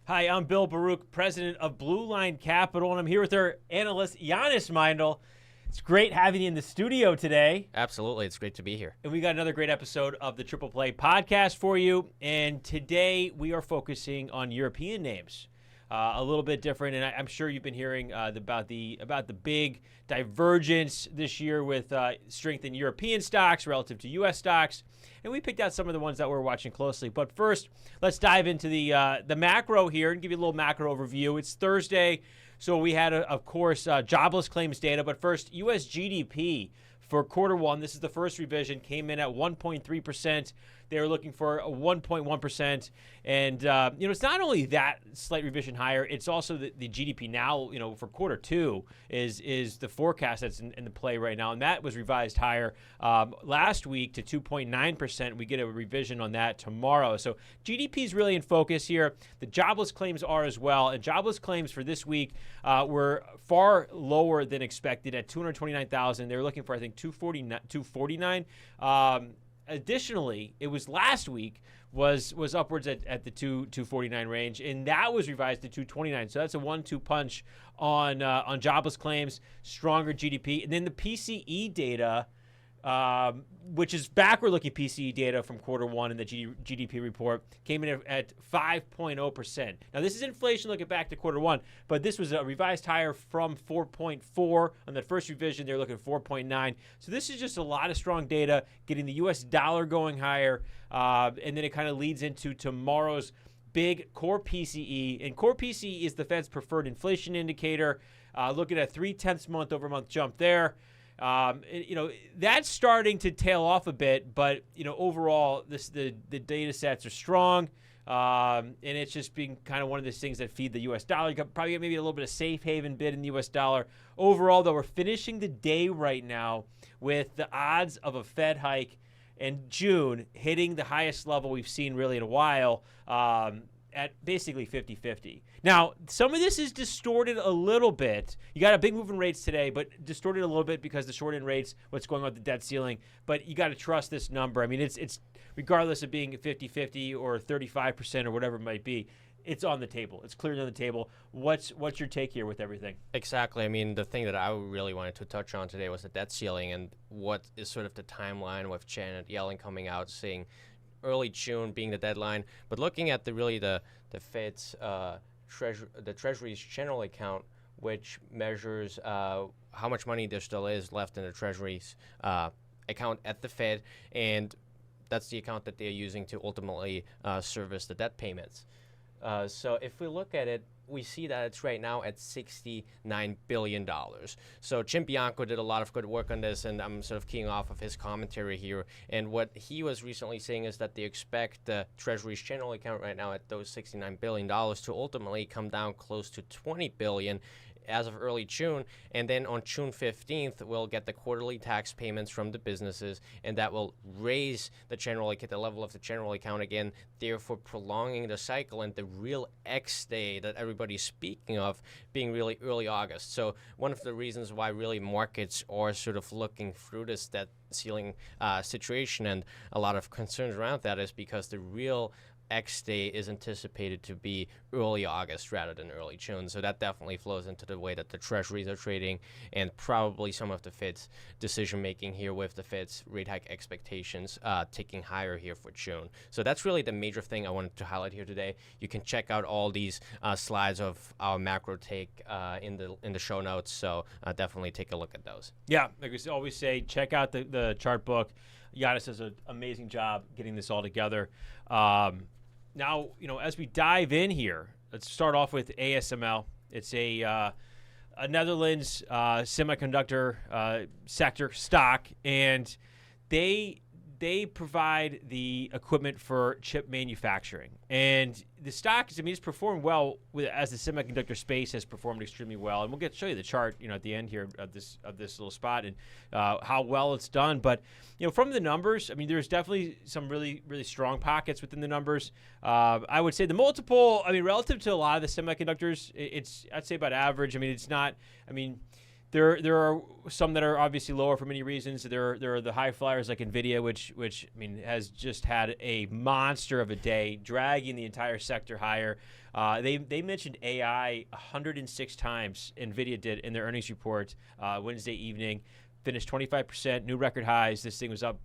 Hi, I'm Bill Baruch, president of Line Captial, and I'm here with our analyst, Jannis Meindl. It's great having you in the studio today. Absolutely. It's great to be here. And we got another great episode of the Triple Play podcast for you. And today we are focusing on European names. A little bit different, and I'm sure you've been hearing about the big divergence this year with strength in European stocks relative to U.S. stocks, and we picked out some of the ones that we're watching closely. But first, let's dive into the macro here and give you a little macro overview. It's Thursday, so we had, of course, jobless claims data. But first, U.S. GDP for quarter one. This is the first revision. Came in at 1.3%. They were looking for a 1.1%. And, it's not only that slight revision higher, it's also the GDP now, for quarter two is the forecast that's in the play right now. And that was revised higher last week to 2.9%. We get a revision on that tomorrow. So GDP is really in focus here. The jobless claims are as well. And jobless claims for this week were far lower than expected at 229,000. They were looking for, I think, 249. Additionally, it was last week was upwards at the 249 range, and that was revised to 229. So that's a 1-2 punch on jobless claims, stronger GDP, and then the PCE data, which is backward-looking PCE data from quarter one in the GDP report, came in at 5.0%. Now, this is inflation looking back to quarter one, but this was a revised higher from 4.4 on that first revision. They're looking at 4.9. So this is just a lot of strong data, getting the U.S. dollar going higher, and then it kind of leads into tomorrow's big core PCE. And core PCE is the Fed's preferred inflation indicator, looking at 0.3 month-over-month jump there. That's starting to tail off a bit, but overall, the data sets are strong, and it's just being kind of one of those things that feed the U.S. dollar. You got probably maybe a little bit of safe haven bid in the U.S. dollar. Overall, though, we're finishing the day right now with the odds of a Fed hike in June hitting the highest level we've seen really in a while. At basically 50-50. Now, some of this is distorted a little bit. You got a big move in rates today, but distorted a little bit because the short-end rates, what's going on with the debt ceiling. But you got to trust this number. I mean, it's regardless of being 50-50 or 35% or whatever it might be, it's on the table. It's clearly on the table. What's your take here with everything? Exactly. I mean, the thing that I really wanted to touch on today was the debt ceiling and what is sort of the timeline with Janet Yellen coming out saying early June being the deadline, but looking at the Fed's the Treasury's general account, which measures how much money there still is left in the Treasury's account at the Fed, and that's the account that they're using to ultimately service the debt payments. So if we look at it, we see that it's right now at $69 billion. So Jim Bianco did a lot of good work on this, and I'm sort of keying off of his commentary here. And what he was recently saying is that they expect the Treasury's general account right now at those $69 billion to ultimately come down close to $20 billion as of early June, and then on June 15th, we'll get the quarterly tax payments from the businesses, and that will raise the level of the general account again, therefore prolonging the cycle and the real X day that everybody's speaking of being really early August. So one of the reasons why really markets are sort of looking through this debt ceiling situation and a lot of concerns around that is because the real X day is anticipated to be early August rather than early June. So that definitely flows into the way that the treasuries are trading and probably some of the Fed's decision making here with the Fed's rate hike expectations ticking higher here for June. So that's really the major thing I wanted to highlight here today. You can check out all these slides of our macro take in the show notes. So definitely take a look at those. Yeah, like we always say, check out the chart book. Jannis does an amazing job getting this all together. Now, as we dive in here, let's start off with ASML. It's a Netherlands semiconductor sector stock, and they provide the equipment for chip manufacturing. And the stock, it's performed well as the semiconductor space has performed extremely well. And we'll show you the chart, at the end here of this little spot and how well it's done. But from the numbers, there's definitely some really, really strong pockets within the numbers. I would say the multiple, relative to a lot of the semiconductors, I'd say about average. It's not. There are some that are obviously lower for many reasons. There are the high flyers like Nvidia, which I mean has just had a monster of a day, dragging the entire sector higher. They mentioned AI 106 times. Nvidia did in their earnings report Wednesday evening. Finished 25%, new record highs. This thing was up,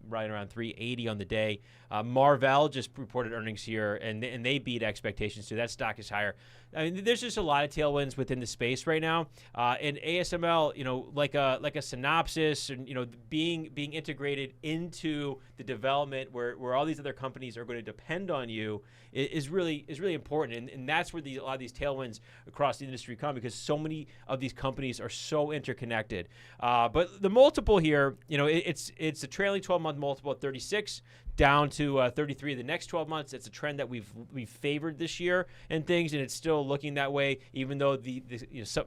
right around 380 on the day. Marvell just reported earnings here, and they beat expectations too. That stock is higher. I mean, there's just a lot of tailwinds within the space right now. And ASML, like a Synopsys, and being integrated into the development where all these other companies are going to depend on you is really important. And that's where a lot of these tailwinds across the industry come, because so many of these companies are so interconnected. But the multiple here, it's a trailing 12-month multiple at 36. Down to 33 the next 12 months. It's a trend that we've favored this year and things, and it's still looking that way, even though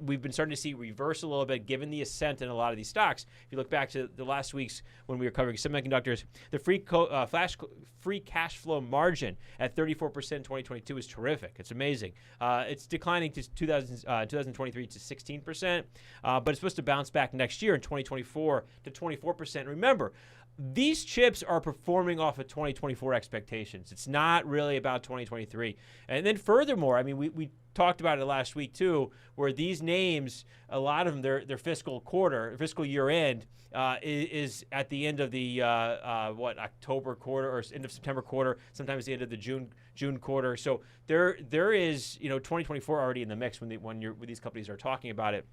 we've been starting to see reverse a little bit given the ascent in a lot of these stocks. If you look back to the last weeks when we were covering semiconductors, the free cash flow margin at 34% in 2022 is terrific. It's amazing. It's declining to 2023 to 16%, but it's supposed to bounce back next year in 2024 to 24%. Remember, these chips are performing off of 2024 expectations. It's not really about 2023. And then furthermore, I mean, we talked about it last week too, where these names, a lot of them, their fiscal year end is at the end of the October quarter or end of September quarter, sometimes the end of the June quarter. So there is 2024 already in the mix when these companies are talking about it.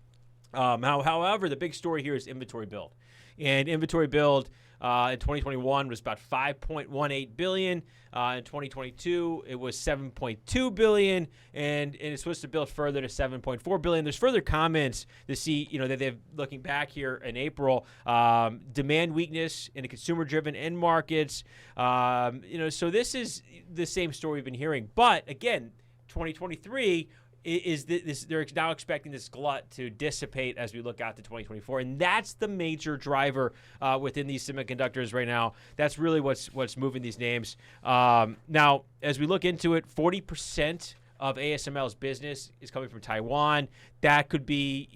However, the big story here is inventory build. And inventory build in 2021 was about $5.18 billion. In 2022, it was $7.2 billion, and it's supposed to build further to $7.4 billion. There's further comments to see, that they're looking back here in April, demand weakness in the consumer-driven end markets. So this is the same story we've been hearing. But again, 2023. They're now expecting this glut to dissipate as we look out to 2024, and that's the major driver within these semiconductors right now. That's really what's moving these names. Now, as we look into it, 40% of ASML's business is coming from Taiwan. That could be,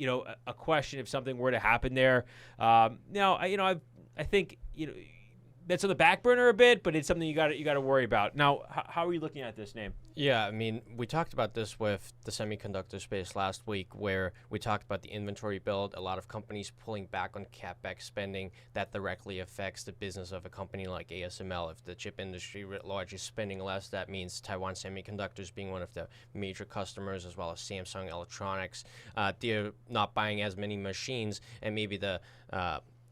a question if something were to happen there. Now, I think that's on the back burner a bit, but it's something you got to worry about. Now, how are you looking at this name? Yeah, I mean, we talked about this with the semiconductor space last week, where we talked about the inventory build, a lot of companies pulling back on CapEx spending. That directly affects the business of a company like ASML. If the chip industry writ large is spending less, that means Taiwan Semiconductors being one of the major customers, as well as Samsung Electronics. They're not buying as many machines, and maybe the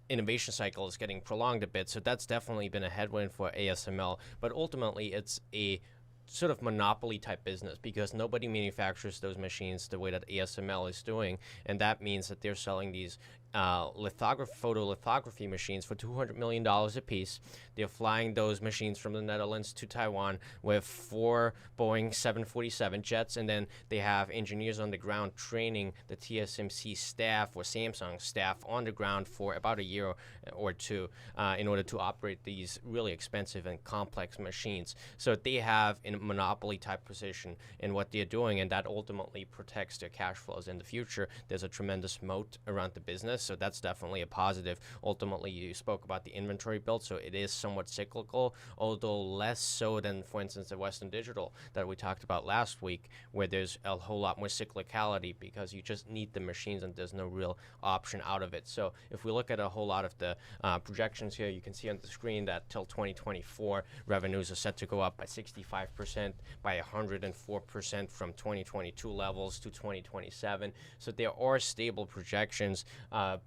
innovation cycle is getting prolonged a bit. So that's definitely been a headwind for ASML. But ultimately, it's a sort of monopoly type business, because nobody manufactures those machines the way that ASML is doing, and that means that they're selling these photolithography machines for $200 million a piece. They're flying those machines from the Netherlands to Taiwan with 4 Boeing 747 jets, and then they have engineers on the ground training the TSMC staff or Samsung staff on the ground for about a year or two in order to operate these really expensive and complex machines. So they have a monopoly type position in what they're doing, and that ultimately protects their cash flows in the future. There's a tremendous moat around the business. So that's definitely a positive. Ultimately, you spoke about the inventory build, so it is somewhat cyclical, although less so than, for instance, the Western Digital that we talked about last week, where there's a whole lot more cyclicality because you just need the machines and there's no real option out of it. So if we look at a whole lot of the projections here, you can see on the screen that till 2024, revenues are set to go up by 65%, by 104% from 2022 levels to 2027. So there are stable projections.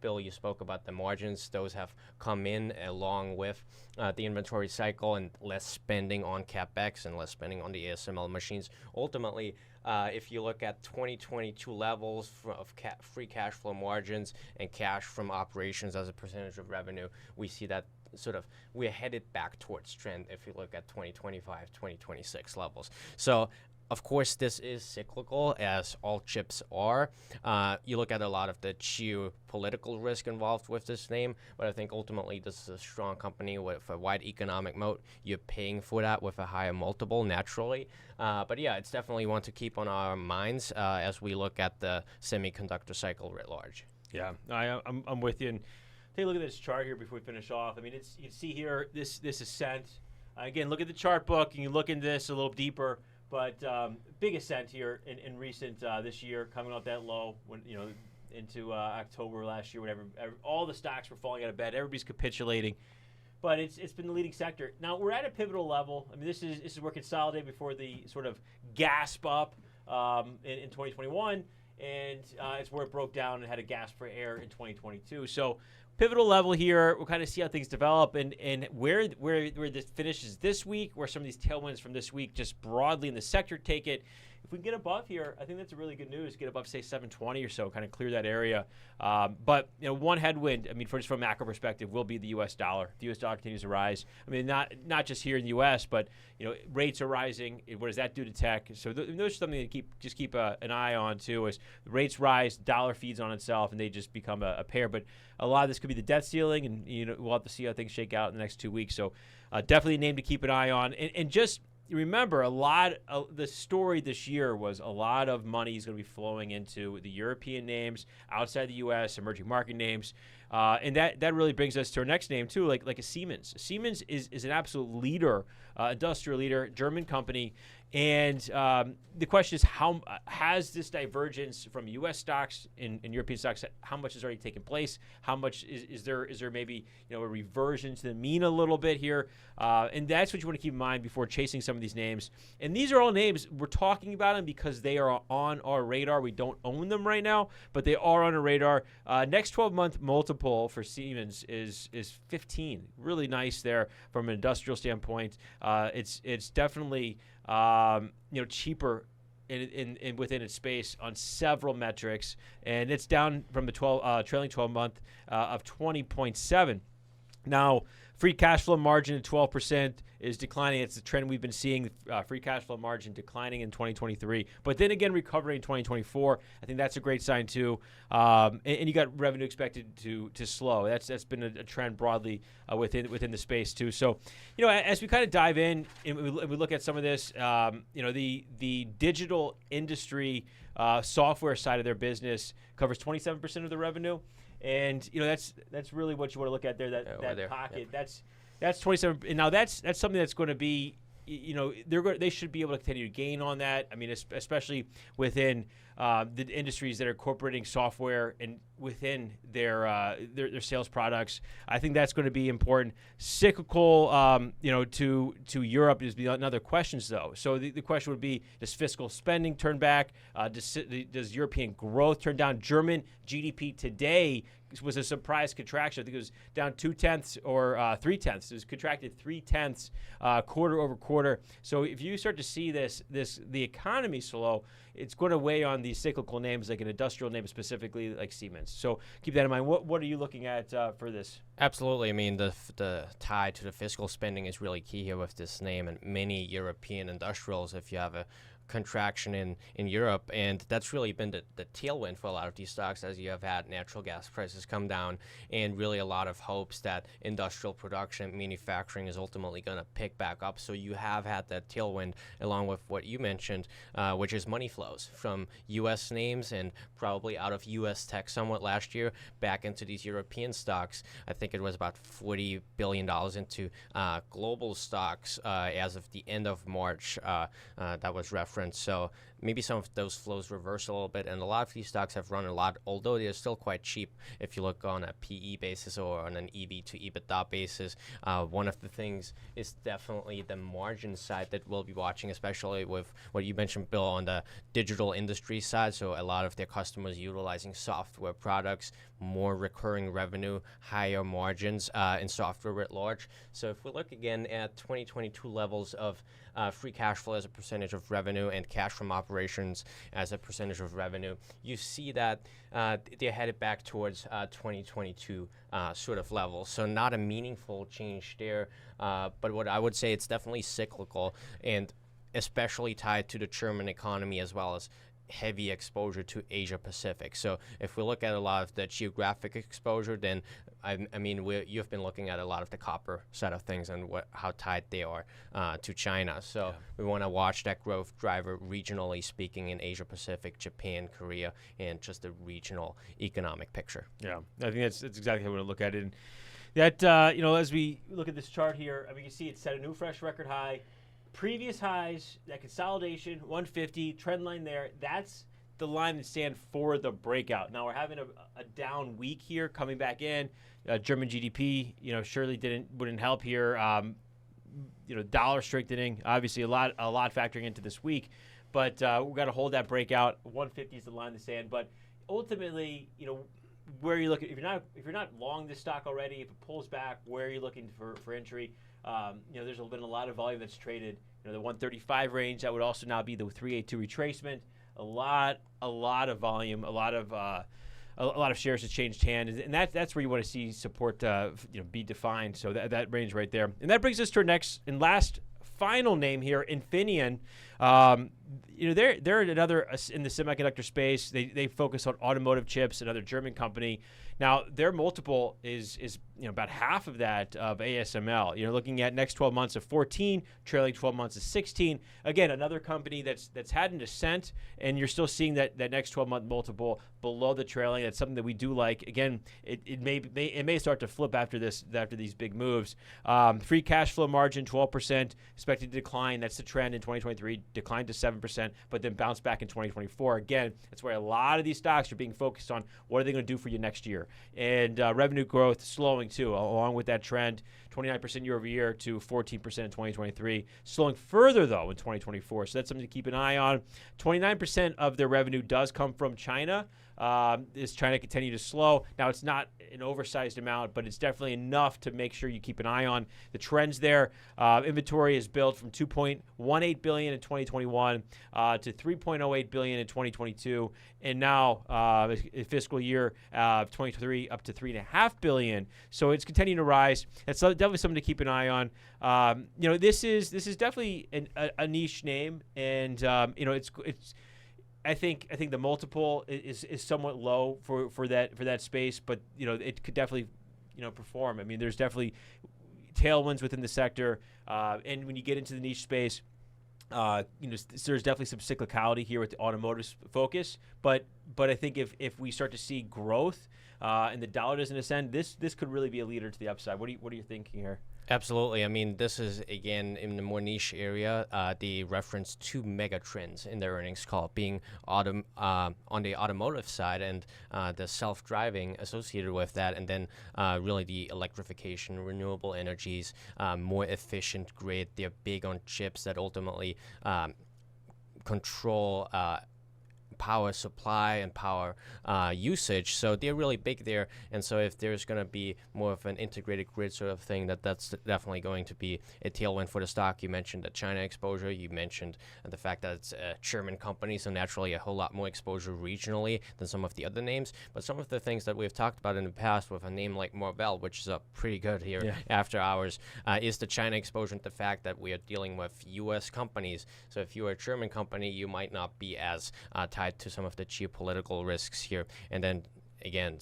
Bill, you spoke about the margins. Those have come in along with the inventory cycle and less spending on CapEx and less spending on the ASML machines. Ultimately, if you look at 2022 levels of free cash flow margins and cash from operations as a percentage of revenue, we see that we're headed back towards trend if you look at 2025, 2026 levels. So of course, this is cyclical, as all chips are. You look at a lot of the geopolitical risk involved with this name, but I think ultimately this is a strong company with a wide economic moat. You're paying for that with a higher multiple, naturally. But yeah, it's definitely one to keep on our minds as we look at the semiconductor cycle writ large. Yeah, I'm with you. And take a look at this chart here before we finish off. I mean, it's you see here this ascent. Again, look at the chart book, and you look into this a little deeper. But big ascent here in recent this year, coming off that low when into October last year, whatever. All the stocks were falling out of bed. Everybody's capitulating. But it's been the leading sector. Now we're at a pivotal level. I mean, this is where Consolidate before the sort of gasp up in 2021, and it's where it broke down and had a gasp for air in 2022. So pivotal level here. We'll kind of see how things develop and where this finishes this week, where some of these tailwinds from this week just broadly in the sector take it. If we can get above here, I think that's a really good news. Get above, say, 720 or so, kind of clear that area. But one headwind, I mean, just from a macro perspective, will be the U.S. dollar. The U.S. dollar continues to rise. I mean, not just here in the U.S., but rates are rising. What does that do to tech? So those are something to keep an eye on too. As rates rise, dollar feeds on itself, and they just become a pair. But a lot of this could be the debt ceiling, and we'll have to see how things shake out in the next 2 weeks. So definitely a name to keep an eye on, and just. Remember, a lot of the story this year was a lot of money is going to be flowing into the European names outside the U.S., emerging market names, and that really brings us to our next name too, like a Siemens. Siemens is an absolute leader, industrial leader, German company, and the question is how has this divergence from U.S. stocks and European stocks? How much has already taken place? How much is there maybe a reversion to the mean a little bit here? And that's what you want to keep in mind before chasing some of these names. And these are all names we're talking about them because they are on our radar. We don't own them right now, but they are on our radar. Next 12-month multiple for Siemens is 15. Really nice there from an industrial standpoint. It's definitely cheaper in within its space on several metrics, and it's down from the trailing 12-month of 20.7. Now, free cash flow margin at 12% is declining. It's the trend we've been seeing, free cash flow margin declining in 2023. But then again, recovering in 2024. I think that's a great sign too. And you got revenue expected to slow. That's been a trend broadly within the space too. So, as we kind of dive in and we look at some of this, the digital industry software side of their business covers 27% of the revenue. And that's really what you want to look at there. That pocket. Yep. That's 27. And now that's something that's going to be, they should be able to continue to gain on that. I mean, especially within the industries that are incorporating software and within their sales products. I think that's going to be important. Cyclical, to Europe is another question though. So the question would be: does fiscal spending turn back? Does European growth turn down? German GDP today was a surprise contraction. I think it was down 0.2 or 0.3. It was contracted 0.3 quarter over quarter. So if you start to see the economy slow, it's going to weigh on these cyclical names, like an industrial name specifically, like Siemens. So keep that in mind. What are you looking at for this? Absolutely. I mean, the tie to the fiscal spending is really key here with this name, and many European industrials, if you have a contraction in Europe, and that's really been the tailwind for a lot of these stocks, as you have had natural gas prices come down, and really a lot of hopes that industrial production, manufacturing is ultimately going to pick back up. So you have had that tailwind along with what you mentioned, which is money flows from U.S. names and probably out of U.S. tech somewhat last year back into these European stocks. I think it was about $40 billion into global stocks as of the end of March. That was referenced. So maybe some of those flows reverse a little bit, and a lot of these stocks have run a lot, although they're still quite cheap if you look on a PE basis or on an EV to EBITDA basis. One of the things is definitely the margin side that we'll be watching, especially with what you mentioned, Bill, on the digital industry side. So a lot of their customers utilizing software products, more recurring revenue, higher margins in software writ large. So if we look again at 2022 levels of free cash flow as a percentage of revenue and cash from operations as a percentage of revenue, you see that they're headed back towards 2022 sort of levels. So not a meaningful change there, but what I would say, it's definitely cyclical, and especially tied to the German economy as well as heavy exposure to Asia Pacific. So if we look at a lot of the geographic exposure, then I mean, you've been looking at a lot of the copper side of things and how tied they are to China. So we want to watch that growth driver regionally speaking in Asia Pacific, Japan, Korea, and just the regional economic picture. Yeah, I think that's exactly how we look at it. And that as we look at this chart here, I mean, you see it set a new fresh record high. Previous highs, that consolidation, 150, trend line there, that's the line that stands for the breakout. Now we're having a down week here coming back in. German GDP, surely wouldn't help here. Dollar strengthening, obviously a lot factoring into this week. But we've got to hold that breakout. 150 is the line to stand. But ultimately, where you look at, if you're not long this stock already, if it pulls back, where are you looking for entry? There's been a lot of volume that's traded. The 135 range, that would also now be the 382 retracement. A lot of volume, a lot of shares have changed hands, and that's where you want to see support be defined. So that range right there, and that brings us to our next and last final name here, Infineon. They're another in the semiconductor space. They focus on automotive chips, another German company. Now their multiple is about half of that of ASML. Looking at next 12 months of 14, trailing 12 months of 16. Again, another company that's had an ascent, and you're still seeing that next 12-month multiple below the trailing. That's something that we do like. Again, it may start to flip after these big moves. Free cash flow margin 12%, expected to decline. That's the trend in 2023. Declined to 7%, but then bounce back in 2024. Again, that's where a lot of these stocks are being focused on. What are they going to do for you next year? And revenue growth slowing too, along with that trend, 29% year over year to 14% in 2023. Slowing further though in 2024. So that's something to keep an eye on. 29% of their revenue does come from China. Is China continue to slow? Now, it's not an oversized amount, but it's definitely enough to make sure you keep an eye on the trends there. Inventory is built from $2.18 billion in 2021 to $3.08 billion in 2022, and now fiscal year 2023 up to $3.5 billion. So it's continuing to rise. That's definitely something to keep an eye on. This is definitely a niche name, and it's. I think the multiple is somewhat low for that space, but it could definitely perform. I mean, there's definitely tailwinds within the sector, and when you get into the niche space, there's definitely some cyclicality here with the automotive focus. But I think if we start to see growth and the dollar doesn't ascend, this could really be a leader to the upside. What are you thinking here? Absolutely. I mean, this is, again, in the more niche area, the reference to Megatrends in their earnings call being on the automotive side and the self-driving associated with that, and then really the electrification, renewable energies, more efficient grid. They're big on chips that ultimately control power supply and power usage. So they're really big there. And so if there's going to be more of an integrated grid sort of thing, that's definitely going to be a tailwind for the stock. You mentioned the China exposure. You mentioned the fact that it's a German company, so naturally a whole lot more exposure regionally than some of the other names. But some of the things that we've talked about in the past with a name like Marvell, which is up pretty good here after hours, is the China exposure and the fact that we are dealing with U.S. companies. So if you're a German company, you might not be as tied to some of the geopolitical risks here. And then again,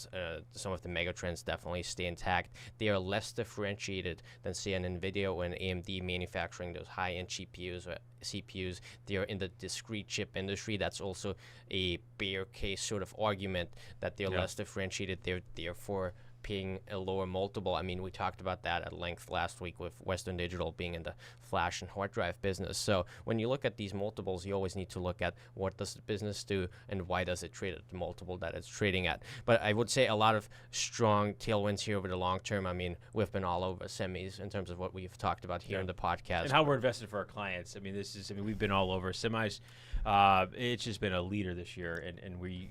some of the megatrends definitely stay intact. They are less differentiated than, say, an NVIDIA or an AMD manufacturing those high-end GPUs or CPUs. They are in the discrete chip industry. That's also a bear case sort of argument that they're less differentiated. They're therefore paying a lower multiple. I mean, we talked about that at length last week with Western Digital being in the flash and hard drive business. So when you look at these multiples, you always need to look at what does the business do and why does it trade at the multiple that it's trading at. But I would say a lot of strong tailwinds here over the long term. I mean, we've been all over semis in terms of what we've talked about here in the podcast. And how we're invested for our clients. I mean, we've been all over semis. It's just been a leader this year, and we,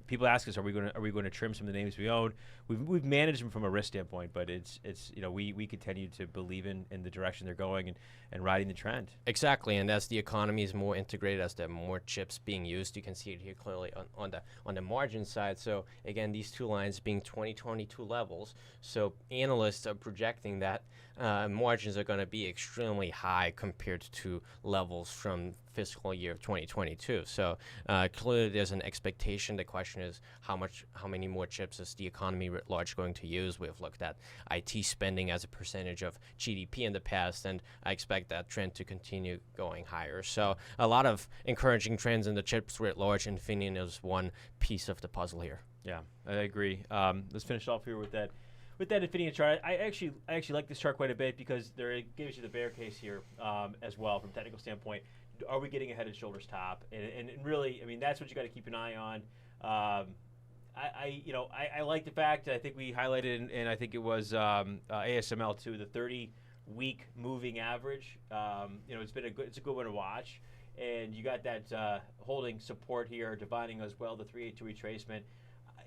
people ask us, are we going to trim some of the names we own? We've managed them from a risk standpoint, but it's we continue to believe in the direction they're going and riding the trend. Exactly, and as the economy is more integrated, as there are more chips being used, you can see it here clearly on the margin side. So again, these two lines being 2022 levels. So analysts are projecting that margins are going to be extremely high compared to levels from fiscal year 2022. So clearly there's an expectation. The question is how many more chips is the economy writ large going to use? We've looked at IT spending as a percentage of GDP in the past, and I expect that trend to continue going higher. So a lot of encouraging trends in the chips writ large. Infineon is one piece of the puzzle here. Yeah, I agree. Let's finish off here with that Infineon chart. I actually like this chart quite a bit because it gives you the bear case here as well from a technical standpoint. Are we getting a head and shoulders top? And really, I mean, that's what you got to keep an eye on. I like the fact that I think we highlighted, and I think it was ASML too, the 30-week moving average. It's a good one to watch. And you got that holding support here, dividing as well, the 382 retracement.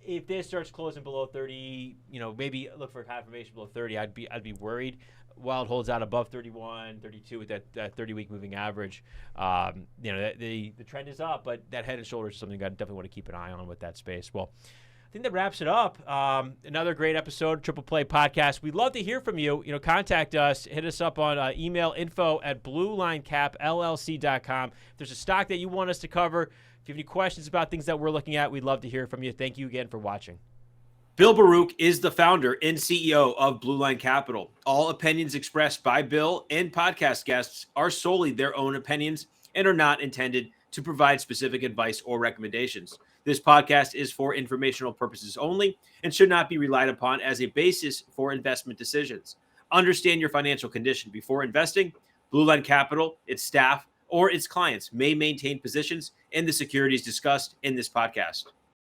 If this starts closing below 30, maybe look for a confirmation below 30. I'd be worried. While it holds out above 31, 32 with that 30-week moving average, the trend is up, but that head and shoulders is something I definitely want to keep an eye on with that space. Well, I think that wraps it up. Another great episode, Triple Play Podcast. We'd love to hear from you. Contact us. Hit us up on email info@bluelinecapllc.com. If there's a stock that you want us to cover, if you have any questions about things that we're looking at, we'd love to hear from you. Thank you again for watching. Bill Baruch is the founder and CEO of Blue Line Capital. All opinions expressed by Bill and podcast guests are solely their own opinions and are not intended to provide specific advice or recommendations. This podcast is for informational purposes only and should not be relied upon as a basis for investment decisions. Understand your financial condition before investing. Blue Line Capital, its staff, or its clients may maintain positions in the securities discussed in this podcast.